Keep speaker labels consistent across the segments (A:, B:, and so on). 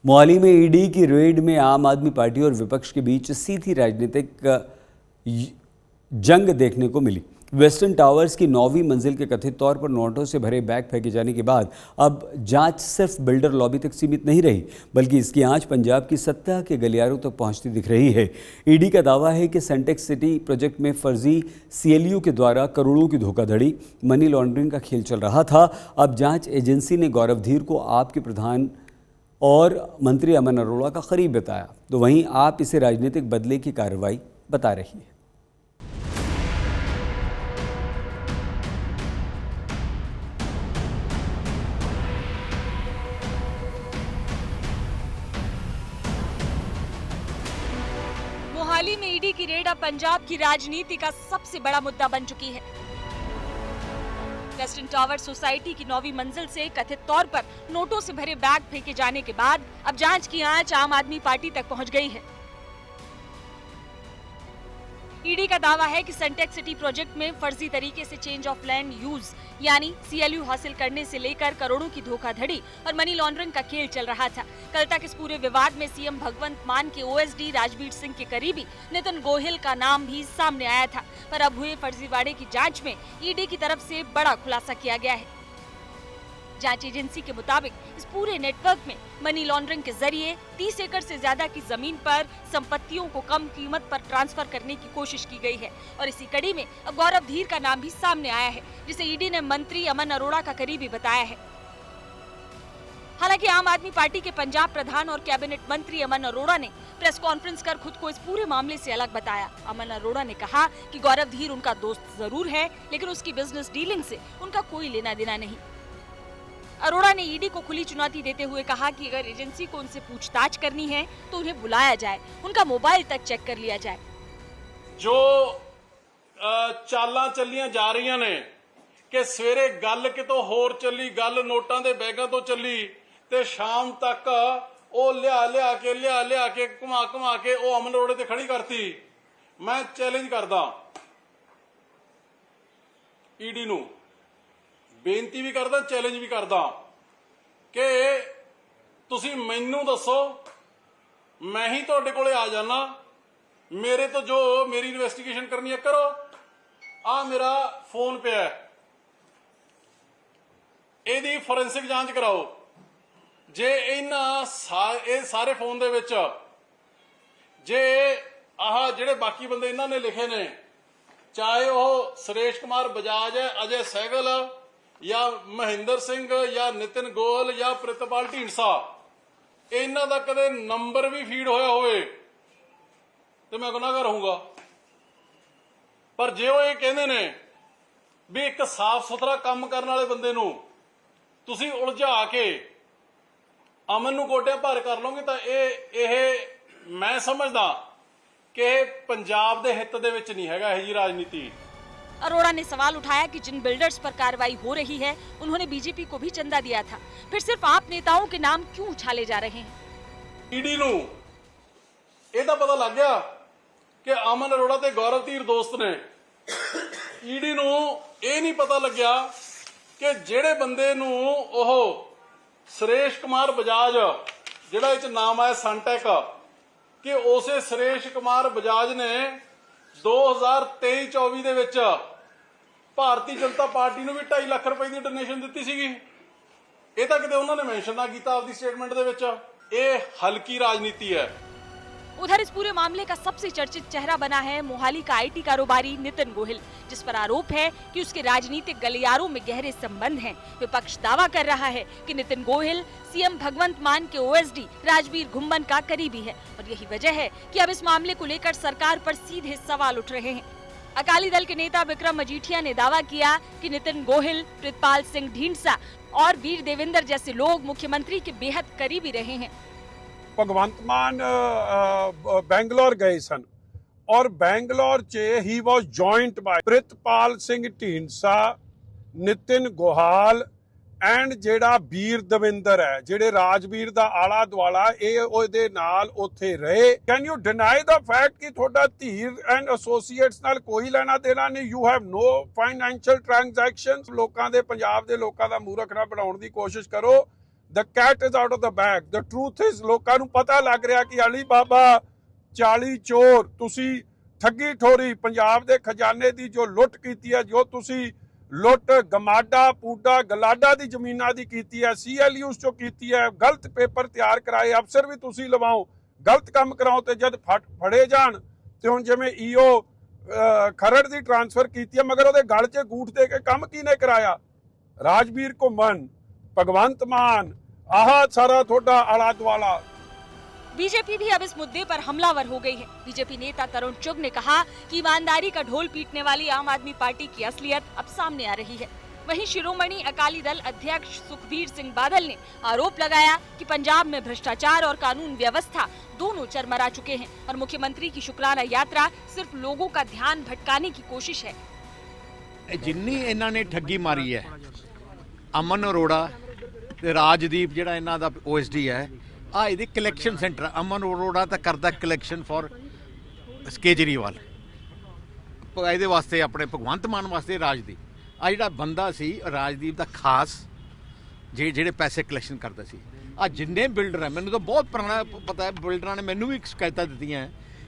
A: मोहाली में ईडी की रेड में आम आदमी पार्टी और विपक्ष के बीच सीधी राजनीतिक जंग देखने को मिली। वेस्टर्न टावर्स की 9वीं मंजिल के कथित तौर पर नोटों से भरे बैग फेंके जाने के बाद अब जांच सिर्फ बिल्डर लॉबी तक सीमित नहीं रही, बल्कि इसकी आंच पंजाब की सत्ता के गलियारों तक पहुंचती दिख रही है। ईडी का दावा है कि सेंटेक्स सिटी प्रोजेक्ट में फर्जी सीएलयू के द्वारा करोड़ों की धोखाधड़ी, मनी लॉन्ड्रिंग का खेल चल रहा था। अब जांच एजेंसी ने गौरव धीर को आप के प्रधान और मंत्री अमन अरोड़ा का करीब बताया, तो वहीं आप इसे राजनीतिक बदले की कार्रवाई बता रही है।
B: मोहाली में ईडी की रेड अब पंजाब की राजनीति का सबसे बड़ा मुद्दा बन चुकी है। वेस्टर्न टावर सोसाइटी की 9वीं मंजिल से कथित तौर पर नोटों से भरे बैग फेंके जाने के बाद अब जांच की आंच आम आदमी पार्टी तक पहुंच गई है। ईडी का दावा है कि सेंटेक्स सिटी प्रोजेक्ट में फर्जी तरीके से चेंज ऑफ लैंड यूज यानी सीएलयू हासिल करने से लेकर करोड़ों की धोखाधड़ी और मनी लॉन्ड्रिंग का खेल चल रहा था। कल तक इस पूरे विवाद में सीएम भगवंत मान के ओएसडी राजवीर सिंह के करीबी नितिन गोहिल का नाम भी सामने आया था, पर अब हुए फर्जीवाड़े की जांच में ईडी की तरफ से बड़ा खुलासा किया गया है। जांच एजेंसी के मुताबिक इस पूरे नेटवर्क में मनी लॉन्ड्रिंग के जरिए 30 एकड़ से ज्यादा की जमीन पर संपत्तियों को कम कीमत पर ट्रांसफर करने की कोशिश की गई है और इसी कड़ी में अब गौरव धीर का नाम भी सामने आया है, जिसे ईडी ने मंत्री अमन अरोड़ा का करीबी बताया है। हालांकि आम आदमी पार्टी के पंजाब प्रधान और कैबिनेट मंत्री अमन अरोड़ा ने प्रेस कॉन्फ्रेंस कर खुद को इस पूरे मामले से अलग बताया। अमन अरोड़ा ने कहा कि गौरव धीर उनका दोस्त जरूर है, लेकिन उसकी बिजनेस डीलिंग से उनका कोई लेना देना नहीं। अरोड़ा ने ईडी को खुली चुनौती देते हुए कहा कि अगर एजेंसी को उनसे पूछताछ करनी है तो उन्हें बुलाया जाए, उनका मोबाइल तक चेक कर लिया जाए।
C: जो चालां ਚੱਲੀਆਂ जा रही ने कि सवेरे गल कितों होर चली, गल नोटां दे बैगां तो चली ते शाम तक ਉਹ ਲਿਆ ਕੇ घुमा के ਉਹ अमन अरोड़े ते खड़ी करती। मैं चैलेंज करदा ईडी नूं, बेनती भी करदा, चैलेंज भी करदा कि तुसी मैनू दसो, मैं ही तुहाडे कोले आ जाना, मेरे तो जो मेरी इन्वेस्टिगेशन करनी है करो। आ मेरा फोन पे है, एदी फोरेंसिक जांच कराओ। जे इन्हां सारे फोन दे विच जे आह जिहड़े बाकी बंदे इन्हां ने लिखे ने, चाहे वह सुरेश कुमार बजाज है, अजय सहगल या महेंद्र सिंह या नितिन गोयल या प्रितपाल ढींडसा, इन्हां दा कदे नंबर भी फीड होया होवे तो मैं गुनाहगार होऊंगा। पर जे वो ये कहंदे ने भी एक साफ सुथरा काम करने वाले बंदे नूं तुसीं उलझा के अमन नूं गोड्या भार कर लोगे तो ये मैं समझदा कि पंजाब दे हित दे विच नहीं हैगा इह जी राजनीति।
B: अरोड़ा ने सवाल उठाया कि जिन बिल्डर्स पर कार्रवाई हो रही है उन्होंने बीजेपी को भी चंदा दिया था, फिर सिर्फ आप नेताओं के नाम क्यों उछाले जा रहे हैं।
C: ईडी नूं इहदा पता लग गया कि अमन अरोड़ा ते गौरव धीर दोस्त ने। ईडी नूं इह नहीं पता लग्या कि जिहड़े बंदे नूं ओह सुरेश कुमार बजाज जिहड़ा इह नाम आया सनटेक, कि उसे सुरेश कुमार बजाज ने 2023-24 ਦੇ ਵਿੱਚ ਭਾਰਤੀ ਜਨਤਾ ਪਾਰਟੀ ਨੂੰ ਵੀ 2.5 ਲੱਖ ਰੁਪਏ ਦੀ ਡੋਨੇਸ਼ਨ ਦਿੱਤੀ ਸੀਗੀ। ਇਹ ਤਾਂ ਕਿਤੇ ਉਹਨਾਂ ਨੇ ਮੈਂਸ਼ਨ ਨਾ ਕੀਤਾ ਆਪਦੀ ਸਟੇਟਮੈਂਟ ਦੇ ਵਿੱਚ। ਇਹ ਹਲਕੀ ਰਾਜਨੀਤੀ ਹੈ।
B: उधर इस पूरे मामले का सबसे चर्चित चेहरा बना है मोहाली का आईटी कारोबारी नितिन गोहिल, जिस पर आरोप है कि उसके राजनीतिक गलियारों में गहरे संबंध हैं। विपक्ष दावा कर रहा है कि नितिन गोहिल सीएम भगवंत मान के ओएसडी राजवीर घुम्मन का करीबी है और यही वजह है कि अब इस मामले को लेकर सरकार पर सीधे सवाल उठ रहे हैं। अकाली दल के नेता विक्रम मजीठिया ने दावा किया कि नितिन गोहिल, प्रितपाल सिंह ढींडसा और वीर देवेंद्र जैसे लोग मुख्यमंत्री के बेहद करीबी रहे हैं।
D: भगवंत मान बैंगलोर गए सन और बैंगलोर च ही was joined by Pritpal Singh Dhindsa, Nitin Gohal and जेड़ा वीर दविंदर है, जेड़े राजवीर दा आला दुआला ओहदे नाल उत्थे रहे। Can you deny the fact कि थोड़ा धीर एंड एसोसीएट्स नाल कोई लेना देना नहीं? You have no financial transactions. लोकां दे पंजाब दे लोकां दा मूर्ख ना बनाउण दी कोशिश करो। The cat is out of the bag. The truth is ਲੋਕਾਂ ਨੂੰ ਪਤਾ ਲੱਗ ਰਿਹਾ ਕਿ ਅਲੀ ਬਾਬਾ 40 ਚੋਰ ਤੁਸੀਂ ਠੱਗੀ ਠੋਰੀ ਪੰਜਾਬ ਦੇ ਖਜ਼ਾਨੇ ਦੀ ਜੋ ਲੁੱਟ ਕੀਤੀ ਹੈ, ਜੋ ਤੁਸੀਂ ਲੁੱਟ ਗਮਾਡਾ ਪੂਡਾ ਗਲਾਡਾ ਦੀ ਜ਼ਮੀਨਾਂ ਦੀ ਕੀਤੀ ਹੈ, CLUs ਚੋਂ ਕੀਤੀ ਹੈ, ਗਲਤ ਪੇਪਰ ਤਿਆਰ ਕਰਾਏ, ਅਫਸਰ ਵੀ ਤੁਸੀਂ ਲਵਾਓ, ਗਲਤ ਕੰਮ ਕਰਾਓ ਤੇ ਜਦ ਫੜੇ ਜਾਣ ਤੇ ਹੁਣ ਜਿਵੇਂ EO ਖਰੜ ਦੀ ਟ੍ਰਾਂਸਫਰ ਕੀਤੀ ਹੈ ਮਗਰ ਉਹਦੇ ਗਲ 'ਚ ਗੂਠ ਦੇ ਕੇ ਕੰਮ ਕਿਹਨੇ ਕਰਾਇਆ? ਰਾਜਵੀਰ ਘੁੰਮਣ, ਭਗਵੰਤ ਮਾਨ, ਆਹ ਸਾਰਾ ਤੁਹਾਡਾ ਆਲਾ ਦੁਆਲਾ।
B: बीजेपी भी अब इस मुद्दे पर हमलावर हो गई है। बीजेपी नेता तरुण चुग ने कहा कि ईमानदारी का ढोल पीटने वाली आम आदमी पार्टी की असलियत अब सामने आ रही है। वहीं शिरोमणि अकाली दल अध्यक्ष सुखबीर सिंह बादल ने आरोप लगाया कि पंजाब में भ्रष्टाचार और कानून व्यवस्था दोनों चरमरा चुके हैं और मुख्यमंत्री की शुक्राना यात्रा सिर्फ लोगों का ध्यान भटकाने की कोशिश है।
E: जिन्नी इन्हों ने ठगी मारी है, अमन अरोड़ा ते राजदीप जिहड़ा इन्हां दा OSD है, आ इहदे कलैक्शन सेंटर अमन अरोड़ा तो करता कलैक्शन फॉर केजरीवाल, इहदे वास्ते अपने भगवंत मान वास्ते राजदीप आ जिहड़ा बंदा सी राजदीप दा खास ਜਿਹੜੇ पैसे कलैक्शन करता सी। आ जिन्ने बिल्डर है, मैनूं तो बहुत पुराना पता है, बिल्डरां ने मैनूं भी शिकायतां दित्तियां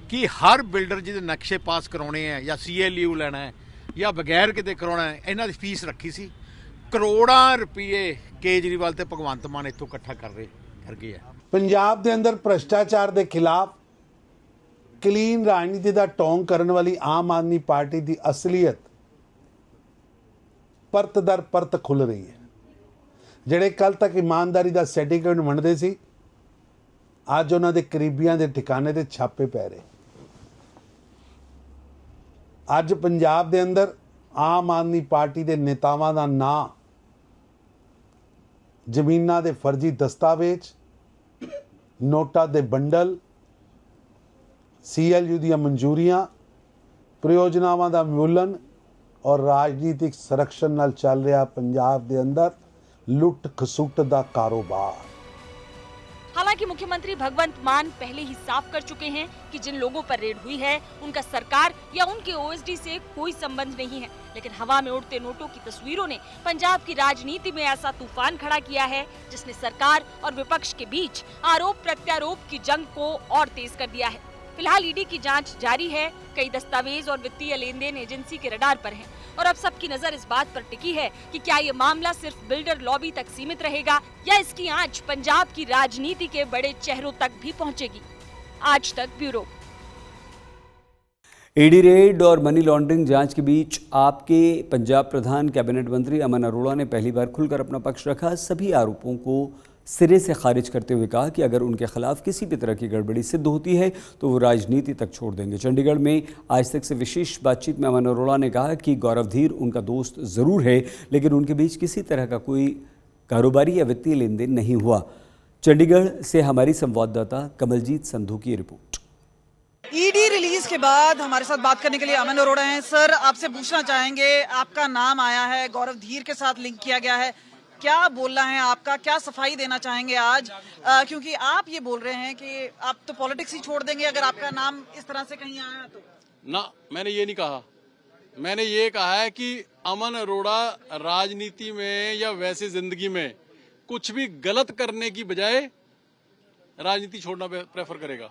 E: कि हर बिल्डर जिहदे नक्शे पास कराने हैं या CLU लेना है या बगैर किते कराना है, इन्हां दी फीस रखी सी। करोड़ां रुपये केजरीवाल ते भगवंत मान इत्थों इकट्ठा कर गए है।
F: ਪੰਜਾਬ ਦੇ ਅੰਦਰ ਭ੍ਰਿਸ਼ਟਾਚਾਰ ਦੇ ਖਿਲਾਫ ਕਲੀਨ ਰਾਜਨੀਤੀ ਦਾ ਟੋਂਗ ਕਰਨ ਵਾਲੀ ਆਮ ਆਦਮੀ ਪਾਰਟੀ ਦੀ ਅਸਲੀਅਤ ਪਰਤ ਦਰ ਪਰਤ ਖੁੱਲ ਰਹੀ ਹੈ। ਜਿਹੜੇ ਕੱਲ ਤੱਕ ਇਮਾਨਦਾਰੀ ਦਾ ਸਰਟੀਫਿਕੇਟ ਵੰਡਦੇ ਸੀ, ਅੱਜ ਉਹਨਾਂ ਦੇ ਕਰੀਬੀਆਂ ਦੇ ਠਿਕਾਣੇ ਤੇ ਛਾਪੇ ਪੈ ਰਹੇ। ਅੱਜ ਪੰਜਾਬ ਦੇ ਅੰਦਰ ਆਮ ਆਦਮੀ ਪਾਰਟੀ ਦੇ ਨੇਤਾਵਾਂ ਦਾ ਨਾਂ ਜ਼ਮੀਨਾਂ ਦੇ ਫਰਜ਼ੀ ਦਸਤਾਵੇਜ਼, ਨੋਟਾਂ ਦੇ ਬੰਡਲ, CLU ਦੀਆਂ ਮਨਜ਼ੂਰੀਆਂ, ਪ੍ਰਯੋਜਨਾਵਾਂ ਦਾ ਵਿਉਲਨ ਔਰ ਰਾਜਨੀਤਿਕ ਸੰਰਕਸ਼ਣ ਨਾਲ ਚੱਲ ਰਿਹਾ ਪੰਜਾਬ ਦੇ ਅੰਦਰ ਲੁੱਟ ਖਸੁੱਟ ਦਾ ਕਾਰੋਬਾਰ।
B: हालांकि मुख्यमंत्री भगवंत मान पहले ही साफ कर चुके हैं कि जिन लोगों पर रेड हुई है उनका सरकार या उनके OSD से कोई संबंध नहीं है। लेकिन हवा में उड़ते नोटों की तस्वीरों ने पंजाब की राजनीति में ऐसा तूफान खड़ा किया है जिसने सरकार और विपक्ष के बीच आरोप प्रत्यारोप की जंग को और तेज कर दिया है। फिलहाल ED की जांच जारी है। कई दस्तावेज और वित्तीय लेन देन एजेंसी के रडार पर हैं और अब सबकी नजर इस बात पर टिकी है कि क्या ये मामला सिर्फ बिल्डर लॉबी तक सीमित रहेगा या इसकी आंच पंजाब की राजनीति के बड़े चेहरों तक भी पहुंचेगी। आज तक ब्यूरो।
A: ED रेड और मनी लॉन्ड्रिंग जांच के बीच आपके पंजाब प्रधान कैबिनेट मंत्री अमन अरोड़ा ने पहली बार खुलकर अपना पक्ष रखा। सभी आरोपों को सिरे से खारिज करते हुए कहा कि अगर उनके खिलाफ किसी भी तरह की गड़बड़ी सिद्ध होती है तो वो राजनीति तक छोड़ देंगे। चंडीगढ़ में आज तक से विशेष बातचीत में अमन अरोड़ा ने कहा कि गौरव धीर उनका दोस्त ज़रूर है, लेकिन उनके बीच किसी तरह का कोई कारोबारी या वित्तीय लेन देन नहीं हुआ। चंडीगढ़ से हमारी संवाददाता कमलजीत संधू की रिपोर्ट।
G: ED रिलीज के बाद हमारे साथ बात करने के लिए अमन अरोड़ा हैं। सर, आपसे पूछना चाहेंगे, आपका नाम आया है, गौरव धीर के साथ लिंक किया गया है, क्या बोलना है आपका, क्या सफाई देना चाहेंगे आज? क्योंकि आप ये बोल रहे हैं कि आप तो पॉलिटिक्स ही छोड़ देंगे अगर आपका नाम इस तरह से कहीं आया तो।
C: ना, मैंने ये नहीं कहा। मैंने ये कहा है कि अमन अरोड़ा राजनीति में या वैसे जिंदगी में कुछ भी गलत करने की बजाय राजनीति छोड़ना प्रेफर करेगा।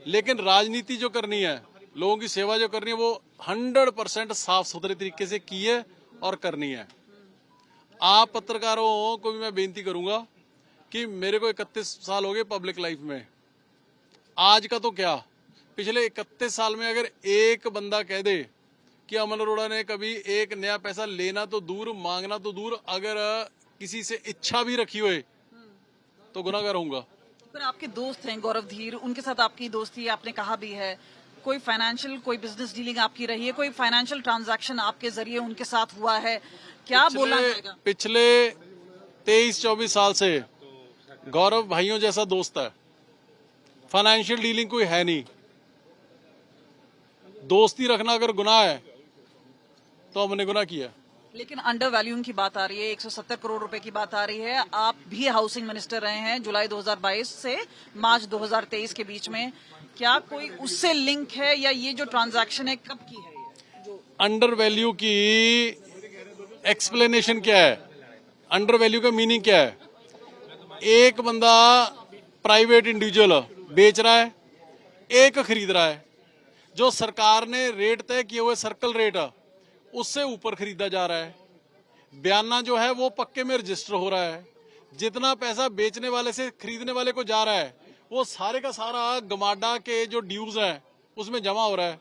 C: लेकिन राजनीति जो करनी है, लोगों की सेवा जो करनी है, वो 100% साफ सुथरे तरीके से की है और करनी है। आप पत्रकारों को भी मैं बेनती करूंगा कि मेरे को 31 साल हो गए पब्लिक लाइफ में। आज का तो क्या, पिछले 31 साल में अगर एक बंदा कह दे कि अमन अरोड़ा ने कभी एक नया पैसा लेना तो दूर, मांगना तो दूर, अगर किसी से इच्छा भी रखी हुए तो गुनाहगार होऊंगा।
G: पर आपके दोस्त हैं गौरव धीर, उनके साथ आपकी दोस्ती आपने कहा भी है, कोई फाइनेंशियल कोई बिजनेस डीलिंग आपकी रही है, कोई फाइनेंशियल ट्रांजैक्शन आपके जरिए उनके साथ हुआ है, क्या बोलना चाहेगा?
C: पिछले 23-24 साल से गौरव भाइयों जैसा दोस्त है। फाइनेंशियल डीलिंग कोई है नहीं। दोस्ती रखना अगर गुनाह है तो हमने गुनाह किया।
G: लेकिन अंडर वैल्यूइंग की बात आ रही है, 170 करोड़ रुपए की बात आ रही है। आप भी हाउसिंग मिनिस्टर रहे हैं जुलाई 2022 से मार्च 2023 के बीच में, क्या कोई उससे लिंक है या ये जो ट्रांजैक्शन है कब की है?
C: अंडर वैल्यू की एक्सप्लेनेशन क्या है? अंडर वैल्यू का मीनिंग क्या है? एक बंदा प्राइवेट इंडिविजुअल बेच रहा है, एक खरीद रहा है। जो सरकार ने रेट तय किए हुए सर्कल रेट उससे ऊपर खरीदा जा रहा है। बयाना जो है वो पक्के में रजिस्टर हो रहा है। जितना पैसा बेचने वाले से खरीदने वाले को जा रहा है वो सारे का सारा गमाडा के जो ड्यूज है उसमें जमा हो रहा है।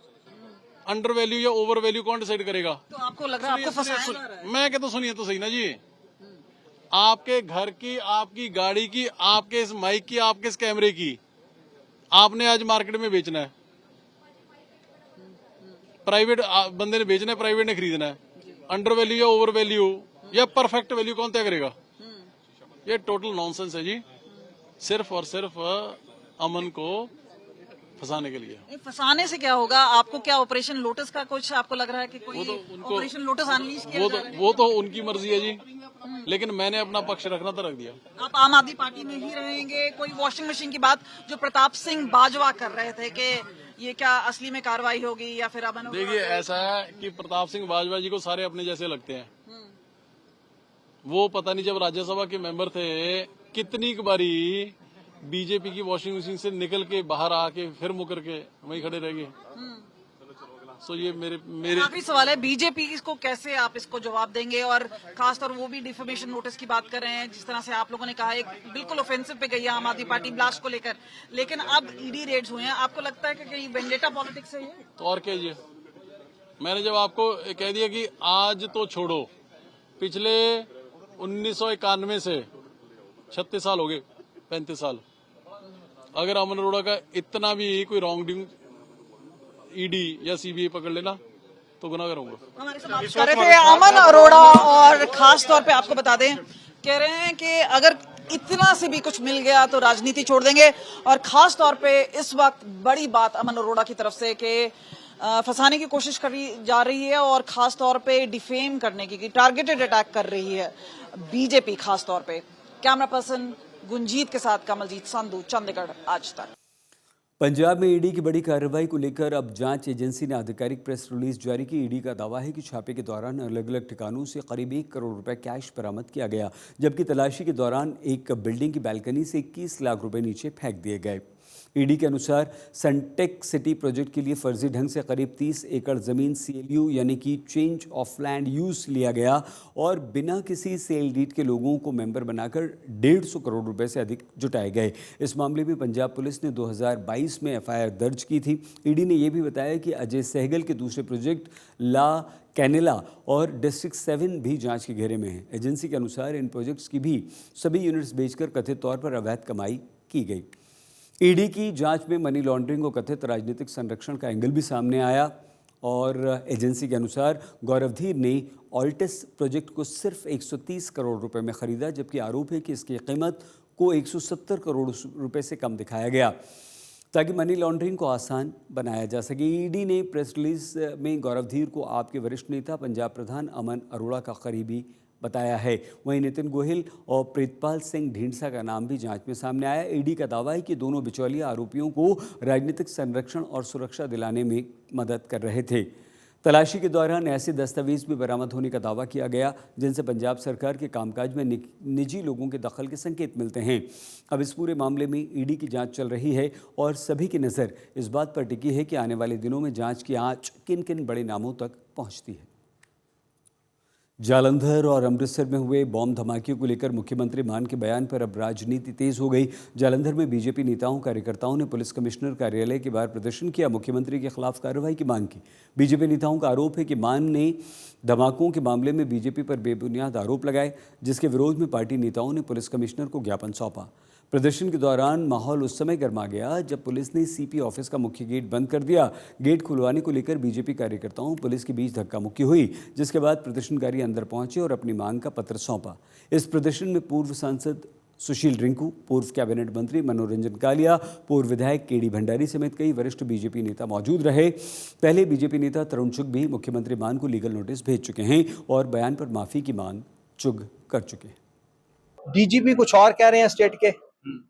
C: अंडर वैल्यू या ओवर वैल्यू कौन डिसाइड करेगा?
G: तो आपको लग रहा है आपको फंसाया जा रहा है?
C: मैं कहता सुनिए तो सही ना जी, आपके घर की, आपकी गाड़ी की, आपके इस माइक की, आपके इस कैमरे की आपने आज मार्केट में बेचना है। प्राइवेट बंदे ने बेचना है, प्राइवेट ने खरीदना है। अंडर वैल्यू या ओवर वैल्यू या परफेक्ट वैल्यू कौन तय करेगा? ये टोटल नॉनसेंस है जी, सिर्फ और सिर्फ अमन को फंसाने के लिए।
G: नहीं, फंसाने से क्या होगा? आपको क्या ऑपरेशन लोटस का कुछ आपको लग रहा है कि कोई ऑपरेशन लोटस अनलीश किया जा रहा है?
C: वो तो उनकी मर्जी है जी, लेकिन मैंने अपना पक्ष रखना तो रख दिया।
G: आप आम आदमी पार्टी में ही रहेंगे? कोई वॉशिंग मशीन की बात जो प्रताप सिंह बाजवा कर रहे थे कि ये क्या असली में कार्रवाई होगी या फिर अमन?
C: देखिए ऐसा है कि प्रताप सिंह बाजवा जी को सारे अपने जैसे लगते हैं। वो पता नहीं जब राज्यसभा के मेंबर थे कितनी बारी बीजेपी की वॉशिंग मशीन से निकल के बाहर आके फिर मुकर के वहीं खड़े रह गए। सो ये मेरे
G: काफी सवाल है बीजेपी को कैसे आप इसको जवाब देंगे, और खासतौर वो भी डिफेमेशन नोटिस की बात कर रहे हैं जिस तरह से आप लोगों ने कहा एक बिल्कुल ऑफेंसिव पे गई है आम आदमी पार्टी ब्लास्ट को लेकर, लेकिन अब ईडी रेड्स हुए हैं। आपको लगता है कि कहीं वेंडेटा पॉलिटिक्स है ये?
C: तो और क्या ये मैंने जब आपको कह दिया कि आज तो छोड़ो, पिछले 1991 से 36 साल हो गए, 35 साल, अगर अमन अरोड़ा का इतना भी कोई रॉन्ग डूइंग ईडी या सीबीआई पकड़ लेना तो गुनाह करूंगा।
G: हमारे साथ बात कर रहे थे अमन अरोड़ा, और खास तौर पे आपको बता दें कह रहे हैं कि अगर इतना से भी कुछ मिल गया तो राजनीति छोड़ देंगे, और खास तौर पे इस वक्त बड़ी बात अमन अरोड़ा की तरफ से कि फंसाने की कोशिश करी जा रही है और खास तौर पे डिफेम करने की टारगेटेड अटैक कर रही है बीजेपी खास तौर पे। कैमरा पर्सन गुंजीत के साथ कमलजीत संधू, चंडीगढ़ आज तक।
A: पंजाब में ईडी की बड़ी कार्रवाई को लेकर अब जांच एजेंसी ने आधिकारिक प्रेस रिलीज जारी की। ईडी का दावा है कि छापे के दौरान अलग अलग ठिकानों से करीब 1 करोड़ रुपए कैश बरामद किया गया, जबकि तलाशी के दौरान एक बिल्डिंग की बालकनी से 21 लाख रुपए नीचे फेंक दिए गए। ईडी के अनुसार सनटेक सिटी प्रोजेक्ट के लिए फर्जी ढंग से करीब 30 एकड़ ज़मीन CLU यानी कि चेंज ऑफ लैंड यूज़ लिया गया और बिना किसी सेल डीड के लोगों को मेंबर बनाकर 150 करोड़ रुपए से अधिक जुटाए गए। इस मामले में पंजाब पुलिस ने 2022 में FIR दर्ज की थी। ईडी ने यह भी बताया कि अजय सहगल के दूसरे प्रोजेक्ट ला कैनेला और डिस्ट्रिक्ट 7 भी जांच के घेरे में हैं। एजेंसी के अनुसार इन प्रोजेक्ट्स की भी सभी यूनिट्स बेचकर कथित तौर पर अवैध कमाई की गई। ईडी की जांच में मनी लॉन्ड्रिंग और कथित राजनीतिक संरक्षण का एंगल भी सामने आया, और एजेंसी के अनुसार गौरव धीर ने ऑल्टिस प्रोजेक्ट को सिर्फ 130 करोड़ रुपए में खरीदा, जबकि आरोप है कि इसकी कीमत को 170 करोड़ रुपए से कम दिखाया गया ताकि मनी लॉन्ड्रिंग को आसान बनाया जा सके। ईडी ने प्रेस रिलीज में गौरव धीर को आपके वरिष्ठ नेता पंजाब प्रधान अमन अरोड़ा का करीबी बताया है। वहीं नितिन गोहिल और प्रीतपाल सिंह ढींढसा का नाम भी जांच में सामने आया। ईडी का दावा है कि दोनों बिचौलिया आरोपियों को राजनीतिक संरक्षण और सुरक्षा दिलाने में मदद कर रहे थे। तलाशी के दौरान ऐसे दस्तावेज भी बरामद होने का दावा किया गया जिनसे पंजाब सरकार के कामकाज में निजी लोगों के दखल के संकेत मिलते हैं। अब इस पूरे मामले में ईडी की जांच चल रही है और सभी की नज़र इस बात पर टिकी है कि आने वाले दिनों में जांच की आंच किन किन बड़े नामों तक पहुंचती है। जालंधर और अमृतसर में हुए बॉम्ब धमाके को लेकर मुख्यमंत्री मान के बयान पर अब राजनीति तेज हो गई। जालंधर में बीजेपी नेताओं कार्यकर्ताओं ने पुलिस कमिश्नर कार्यालय के बाहर प्रदर्शन किया, मुख्यमंत्री के खिलाफ कार्रवाई की मांग की। बीजेपी नेताओं का आरोप है कि मान ने धमाकों के मामले में बीजेपी पर बेबुनियाद आरोप लगाए, जिसके विरोध में पार्टी नेताओं ने पुलिस कमिश्नर को ज्ञापन सौंपा। प्रदर्शन के दौरान माहौल उस समय गर्मा गया जब पुलिस ने CP ऑफिस का मुख्य गेट बंद कर दिया। गेट खुलवाने को लेकर बीजेपी कार्यकर्ताओं पुलिस के बीच धक्का मुक्की हुई, जिसके बाद प्रदर्शनकारी अंदर पहुंचे और अपनी मांग का पत्र सौंपा। इस प्रदर्शन में पूर्व सांसद सुशील रिंकू, पूर्व कैबिनेट मंत्री मनोरंजन कालिया, पूर्व विधायक KD भंडारी समेत कई वरिष्ठ बीजेपी नेता मौजूद रहे। पहले बीजेपी नेता तरुण चुग भी मुख्यमंत्री मान को लीगल नोटिस भेज चुके हैं और बयान पर माफी की मांग चुग कर चुके हैं।
H: DGP कुछ और कह रहे हैं, स्टेट के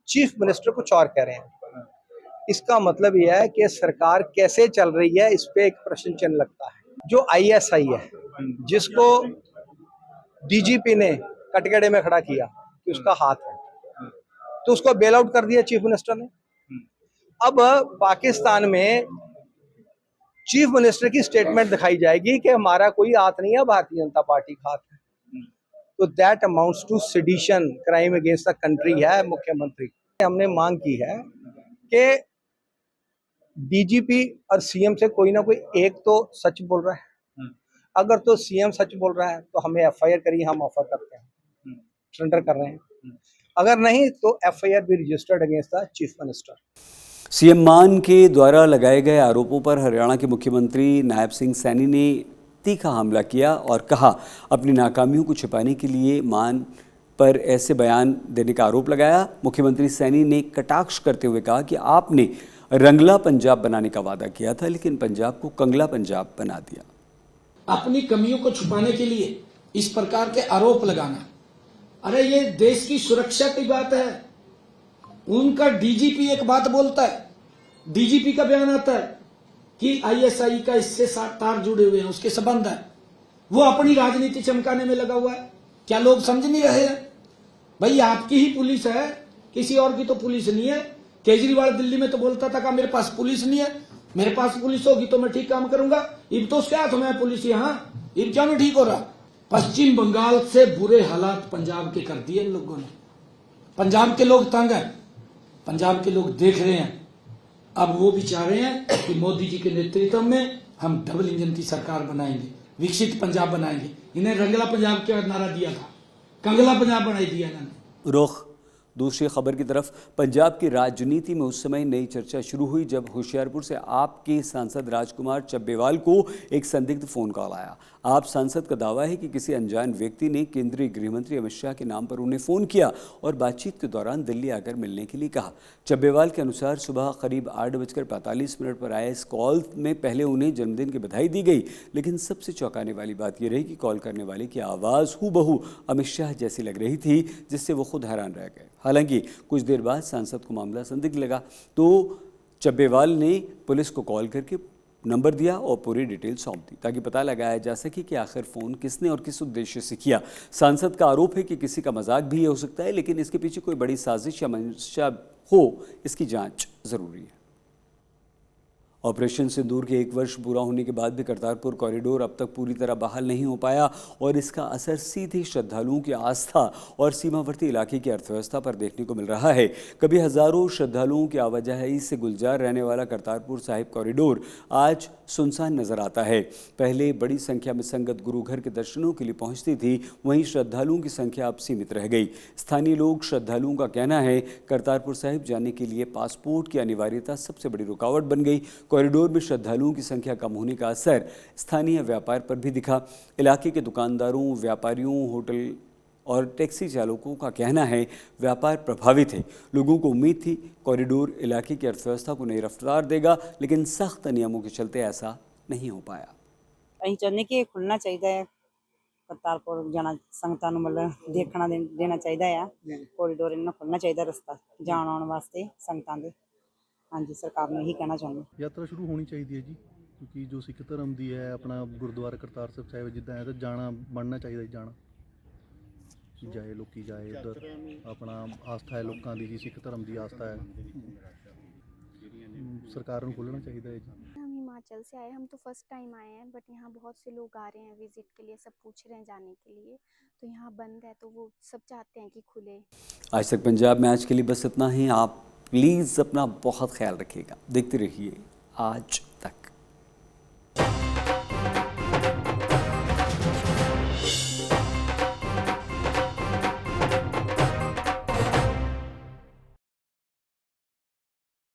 H: चीफ मिनिस्टर कुछ और कह रहे हैं। इसका मतलब यह है कि सरकार कैसे चल रही है, इस पे एक प्रश्न चिन्ह लगता है। जो ISI है, जिसको DGP ने कटघरे में खड़ा किया कि उसका हाथ है, तो उसको बेल आउट कर दिया चीफ मिनिस्टर ने। अब पाकिस्तान में चीफ मिनिस्टर की स्टेटमेंट दिखाई जाएगी कि हमारा कोई हाथ नहीं है, भारतीय जनता पार्टी का हाथ है, तो that amounts to sedition, crime against the country है। मुख्यमंत्री हमने मांग की है कि डीजीपी और सीएम से कोई ना कोई एक तो सच बोल रहा है। अगर तो सीएम सच बोल रहा है तो हमें एफआईआर करिए, हम ऑफर करते हैं, सरेंडर कर रहे हैं। अगर नहीं तो एफआईआर भी registered against the chief minister.
A: CM मान के द्वारा लगाए गए आरोपों पर हरियाणा के मुख्यमंत्री नायब सिंह सैनी ने तीखा हमला किया और कहा, अपनी नाकामियों को छिपाने के लिए मान पर ऐसे बयान देने का आरोप लगाया। मुख्यमंत्री सैनी ने कटाक्ष करते हुए कहा कि आपने रंगला पंजाब बनाने का वादा किया था, लेकिन पंजाब को कंगला पंजाब बना दिया।
I: अपनी कमियों को छुपाने के लिए इस प्रकार के आरोप लगाना, अरे ये देश की सुरक्षा की बात है। उनका डीजीपी एक बात बोलता है, डीजीपी का बयान आता है कि आईएसआई का इससे तार जुड़े हुए हैं, उसके संबंध है, वो अपनी राजनीति चमकाने में लगा हुआ है। क्या लोग समझ नहीं रहे हैं? भाई आपकी ही पुलिस है, किसी और की तो पुलिस नहीं है। केजरीवाल दिल्ली में तो बोलता था कि मेरे पास पुलिस नहीं है, मेरे पास पुलिस होगी तो मैं ठीक काम करूंगा। इब तो उसके हाथ में है पुलिस, यहाँ इब क्यों नहीं ठीक हो रहा? पश्चिम बंगाल से बुरे हालात पंजाब के कर दिए इन लोगों ने। पंजाब के लोग तंग हैं, पंजाब के लोग देख रहे हैं। अब वो भी चाह रहे हैं कि मोदी जी के नेतृत्व में हम डबल इंजन की सरकार बनाएंगे, विकसित पंजाब बनाएंगे। इन्हें रंगला पंजाब का नारा दिया था, कंगला पंजाब बना दिया इन्होंने।
A: रुख दूसरी खबर की तरफ, पंजाब की राजनीति में उस समय नई चर्चा शुरू हुई जब होशियारपुर से आप के सांसद राजकुमार चब्बेवाल को एक संदिग्ध फोन कॉल आया। आप सांसद का दावा है कि किसी अनजान व्यक्ति ने केंद्रीय गृहमंत्री अमित शाह के नाम पर उन्हें फ़ोन किया और बातचीत के दौरान दिल्ली आकर मिलने के लिए कहा। चब्बेवाल के अनुसार सुबह करीब 8:45 पर आए इस कॉल में पहले उन्हें जन्मदिन की बधाई दी गई, लेकिन सबसे चौंकाने वाली बात यह रही कि कॉल करने वाले की आवाज़ हूबहू अमित शाह जैसी लग रही थी, जिससे वो खुद हैरान रह गए। हालांकि कुछ देर बाद सांसद को मामला संदिग्ध लगा तो चब्बेवाल ने पुलिस को कॉल करके नंबर दिया और पूरी डिटेल सौंप दी ताकि पता लगाया जा सके कि आखिर फ़ोन किसने और किस उद्देश्य से किया। सांसद का आरोप है कि किसी का मजाक भी ये हो सकता है, लेकिन इसके पीछे कोई बड़ी साजिश या मंशा हो, इसकी जांच ज़रूरी है। ऑपरेशन सिंदूर के 1 वर्ष पूरा होने के बाद भी करतारपुर कॉरिडोर अब तक पूरी तरह बहाल नहीं हो पाया और इसका असर सीधे श्रद्धालुओं की आस्था और सीमावर्ती इलाके की अर्थव्यवस्था पर देखने को मिल रहा है। कभी हज़ारों श्रद्धालुओं की आवाजाही से गुलजार रहने वाला करतारपुर साहिब कॉरिडोर आज सुनसान नजर आता है। पहले बड़ी संख्या में संगत गुरु घर के दर्शनों के लिए पहुंचती थी, वहीं श्रद्धालुओं की संख्या अब सीमित रह गई। स्थानीय लोग श्रद्धालुओं का कहना है करतारपुर साहिब जाने के लिए पासपोर्ट की अनिवार्यता सबसे बड़ी रुकावट बन गई। कॉरिडोर में श्रद्धालुओं की संख्या कम होने का असर स्थानीय व्यापार पर भी दिखा। इलाके के दुकानदारों, व्यापारियों, होटल और टैक्सी चालकों का कहना है व्यापार प्रभावित है। लोगों को उम्मीद थी कॉरिडोर इलाके की अर्थव्यवस्था को नई रफ्तार देगा, लेकिन सख्त नियमों के चलते ऐसा नहीं हो पाया।
J: ਅਸੀਂ ਚਾਹੁੰਦੇ ਕਿ ਇਹ ਖੁੱਲ੍ਹਣਾ ਚਾਹੀਦਾ ਹੈ, ਕਰਤਾਰਪੁਰ ਜਾਣਾ ਸੰਗਤਾਂ ਨੂੰ ਮਤਲਬ ਦੇਖਣਾ ਦੇਣਾ ਚਾਹੀਦਾ ਆ। ਕੋਰੀਡੋਰ ਇਹਨਾਂ ਨੂੰ ਖੁੱਲ੍ਹਣਾ ਚਾਹੀਦਾ, ਰਸਤਾ ਜਾਣ ਆਉਣ ਵਾਸਤੇ ਸੰਗਤਾਂ ਦੇ। ਹਾਂਜੀ, ਸਰਕਾਰ ਨੂੰ ਇਹੀ ਕਹਿਣਾ ਚਾਹੁੰਦੇ।
K: ਯਾਤਰਾ ਸ਼ੁਰੂ ਹੋਣੀ ਚਾਹੀਦੀ ਹੈ ਜੀ, ਕਿਉਂਕਿ ਜੋ ਸਿੱਖ ਧਰਮ ਦੀ ਹੈ ਆਪਣਾ ਗੁਰਦੁਆਰਾ ਕਰਤਾਰ ਸਾਹਿਬ ਜਿੱਦਾਂ ਹੈ ਤਾਂ ਜਾਣਾ ਬਣਨਾ ਚਾਹੀਦਾ, ਜਾਣਾ ਜਾਏ, ਲੋਕੀ ਜਾਏ ਉੱਧਰ। ਆਪਣਾ ਆਸਥਾ ਹੈ ਲੋਕਾਂ ਦੀ ਜੀ, ਸਿੱਖ ਧਰਮ ਦੀ ਆਸਥਾ ਹੈ, सरकार को खोलना चाहिए है जी।
L: हम हिमाचल से आए, हम तो फर्स्ट टाइम आए हैं, बट यहाँ बहुत से लोग आ रहे हैं विजिट के लिए, सब पूछ रहे हैं जाने के लिए, तो यहाँ बंद है तो वो सब चाहते हैं कि खुले।
A: आज तक पंजाब में आज के लिए बस इतना ही। आप प्लीज़ अपना बहुत ख्याल रखिएगा। देखते रहिए आज तक।